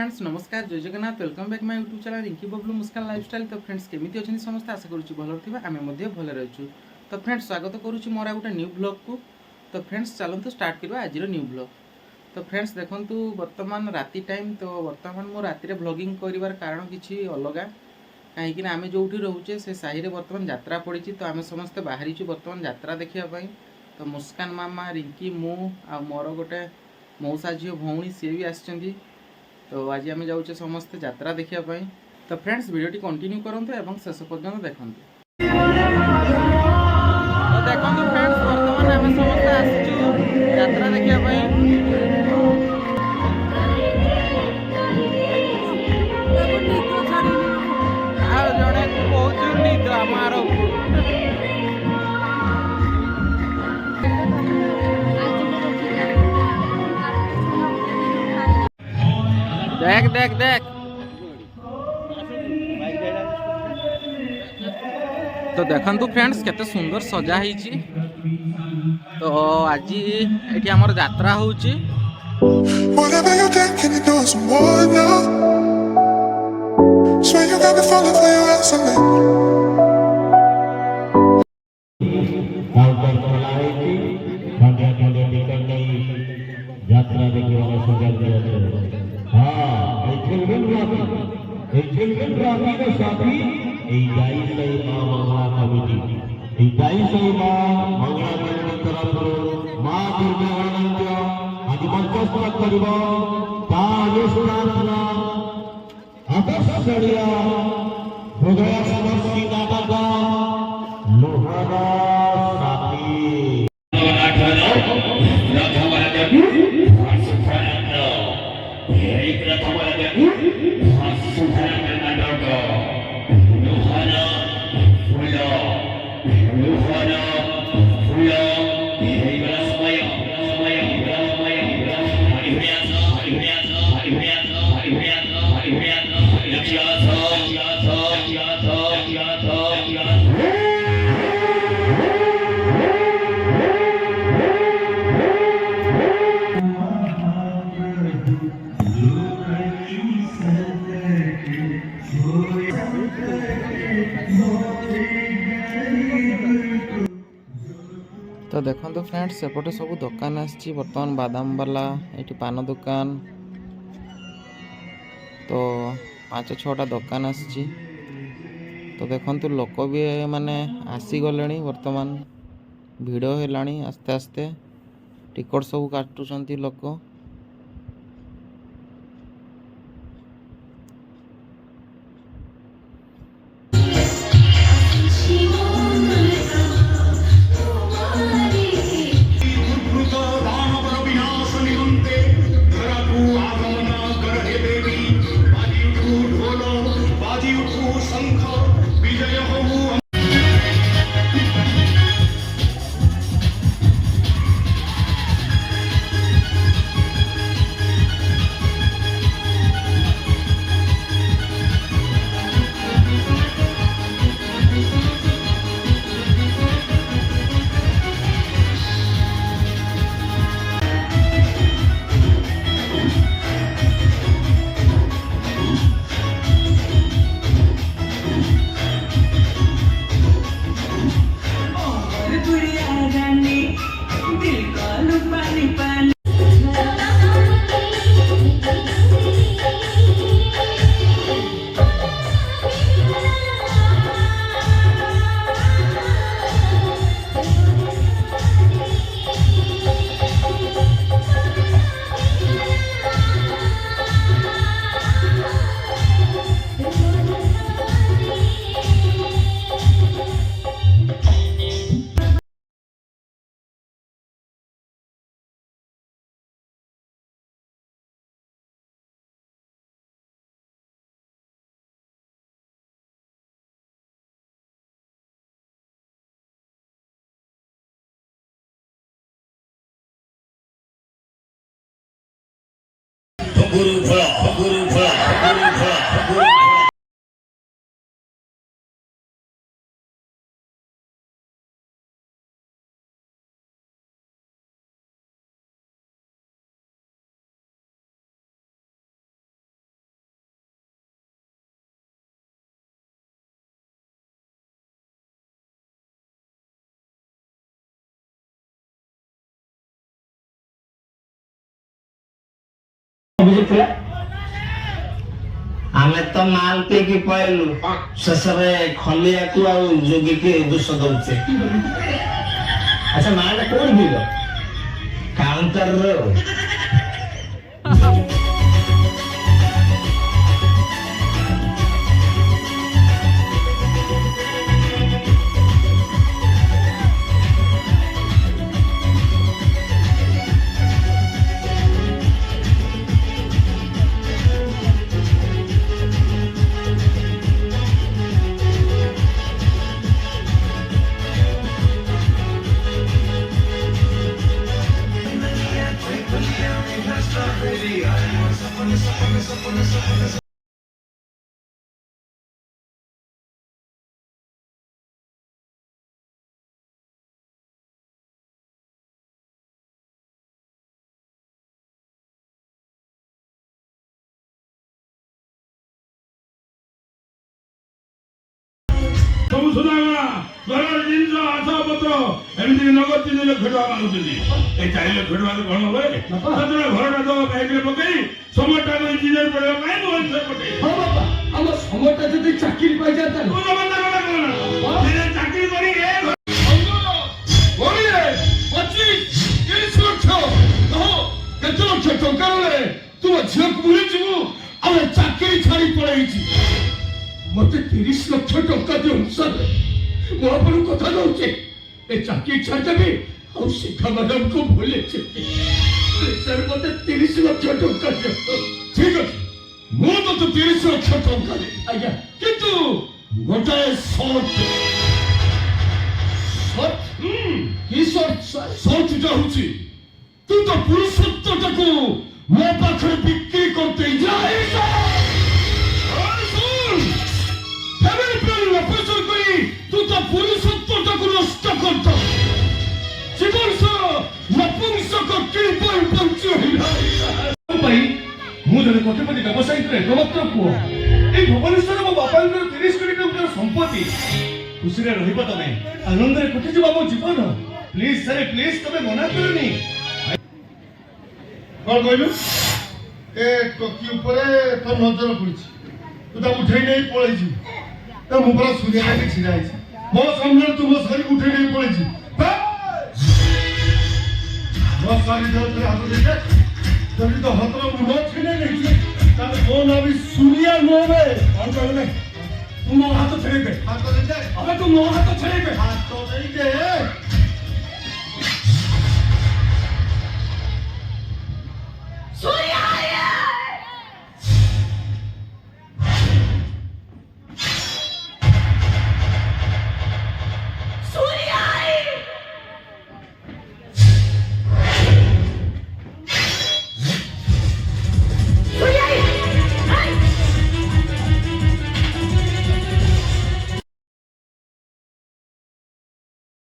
Friends नमस्कार जय Jagannath welcome back my YouTube channel Rinki Bablu Muskan lifestyle. तो फ्रेंड्स केमी अच्छे समस्त आशा करुँच भल आम भल रही। तो फ्रेंड्स स्वागत करुँच मोर गोटे न्यू ब्लॉग को। तो फ्रेंड्स चलतु स्टार्ट करवा आज न्यू ब्लॉग। तो फ्रेंड्स देखंतु वर्तमान राति टाइम। तो वर्तमान मो राति ब्लॉगिंग कर कारण किसी अलग कहीं आम जो रोचे से साहि बर्तमान यात्रा पड़ी। तो आम समस्ते बाहरी बर्तमान यात्रा देखापी। तो मुस्कान मामा रिंकी मु आ मोर गोटे मौसा झील भौणी सी भी आसी। तो आज आम जाऊे समस्ते यात्रा देखापी। तो फ्रेंड्स वीडियो कंटिन्यू करूँ और शेष पर्यंत देखूँ। तो देखो फ्रेंड्स बर्तमान आम समस्ते आसचु यात्रा देखापी। जड़े बहुत जोर निद आमार देख देख देख। तो देखंतु फ्रेंड्स केते सुंदर सजा ही। तो आज ये आमर यात्रा होची। Whatever you think, can you do some more now? Swear you got me falling for your ass again. यात्रा देखने वाला सुझाव दिया है। हाँ चिल्ड्रन राती के साथी जाई सही मां मंगला कमिटी जाई सही मां मंगला कमिटी तरफ मां दुर्गा गणनांक आज मंचस्थ करिबो ता अनुष्ठान आकर्षणीय हृदय स्पर्शी नाटक लोहारा साथी तो देखो तो फ्रेंड्स सेपटे सब दुकान आसी बर्तमान बादाम वाला ये पान दुकान। तो 5-6टा दुकान आसी। तो देखो लोक भी माने आसीगले बर्तमान भिड़ है आस्ते आस्ते टिकट सब काटुंट लोक। ବୁଝୁଥିଲା ଆମେ ତ ମାଲ ପିଇକି ପଳେଇଲୁ ଶେଷରେ ଖଲିଆକୁ ଆଉ ଯୋଗୀକି ଦୋଷ ଦଉଛେ। ଆଚ୍ଛା ମାଲଟା କୋଉଠି ପିଇଲ? କାଉଣ୍ଟରରେ ସବୁ ସୁଧାଗଣା ଘରର ଜିନିଷ ଆସବାବପତ୍ର ଏମିତି ନଗଦ 3 ଲକ୍ଷ ଟଙ୍କା ମାଗୁଛନ୍ତି। ଏ 4 ଲକ୍ଷ ଟଙ୍କା କଣ ହବ? ସେତେବେଳେ ଘରଟା ତ ବ୍ୟାଙ୍କରେ ପକେଇ ସମୟଟା ଇଞ୍ଜିନିୟର ପଢିବା ପାଇଁ ଭୁବନେଶ୍ୱର ପଠେଇ ଆମ ସମୟଟା ଯଦି ଚାକିରି ପାଇଯାନ୍ତା ଚାକିରି କରି କେତେ ଲକ୍ଷ ଟଙ୍କା ତୁମ ଝିଅକୁ ଭୁଲିଯିବୁ ଆମେ ଚାକିରି ଛାଡି ପଳେଇଛି। ମତେ 30 ଲକ୍ଷ ଟଙ୍କା ଦିଅନ୍ତୁ ସାର୍, ମୁଁ ଆପଣଙ୍କୁ କଥା ଦଉଛି ଏ ଚାକିରି ଛାଡ଼ିଦେବି ଆଉ ଶିଖା ମ୍ୟାଡାମକୁ ଭୁଲିଯିବି। ସାର୍ ମତେ 30 ଲକ୍ଷ ଟଙ୍କା ଦିଅନ୍ତୁ। ଠିକ ଅଛି, ମୁଁ ତତେ 30 ଲକ୍ଷ ଟଙ୍କା ଦେବି ଆଜ୍ଞା, କିନ୍ତୁ ଗୋଟାଏ ସର୍ଟ। କି ସର୍ଟଟା ହଉଛି ତୁ ତ ପୁରୁଷତ୍ୱଟାକୁ ମୋ ପାଖରେ ବିକ୍ରି করতে যাই। অপরিচয় করি তুই তো পুরুষত্বটাকে নষ্ট করত। জীবন সহ নপুংসক কিপর বঞ্চ ମୁଁ ଜଣେ କୋଟିପତି ବ୍ୟବସାୟୀଙ୍କର ଏକମାତ୍ର ପୁଅ। এই ଭୁବନେଶ୍ୱର ମୋ ବାପାଙ୍କର 30 କୋଟି ଟଙ୍କାର ସମ୍ପତ୍ତି। ଖୁସିରେ ରହିବ ତମେ, ଆନନ୍ଦରେ କଟିଯିବ ଆମ ଜୀବନ। ପ୍ଲିଜ ସାର୍ ପ୍ଲିଜ, ତମେ ମନା କରନି। କଣ କହିଲୁ? ଏ ଟୋକି ଉପରେ ତୋ ନଜର ପଡିଛି, ତୁ ତାକୁ ଉଠେଇ ନେଇ ପଳେଇଛୁ। ମୁଁ ପୁରା ସୂର୍ୟ ଲାଗି ଛିଡା ହେଇଛି ମୋ ସାମ୍ନାରେ, ତୁ ମୋ ଶାଢୀ ଉଠେଇ ନେଇ ପଳେଇଛୁ। ମୋ ଶାଢୀ ଧରିଥିଲେ ହାତ ଦେଇଛେ, ଯଦି ତ ହାତର ମୁଣ୍ଡ ଛିଣ୍ଡେଇ ନେଇଛୁ ତାହେଲେ ମୋ ନାଁ ବି ସୂର୍ୟା ନୁହେଁ ବେ। କଣ କହିଲୁ ନାଇଁ? ତୁ ମୋ ହାତ ଛିଡେଇ ଦେ, ହାତ ଦେଇଦେ। ତୁ ମୋ ହାତ ଛିଡେଇ ଦେ, ହାତ ଦେଇଦେ।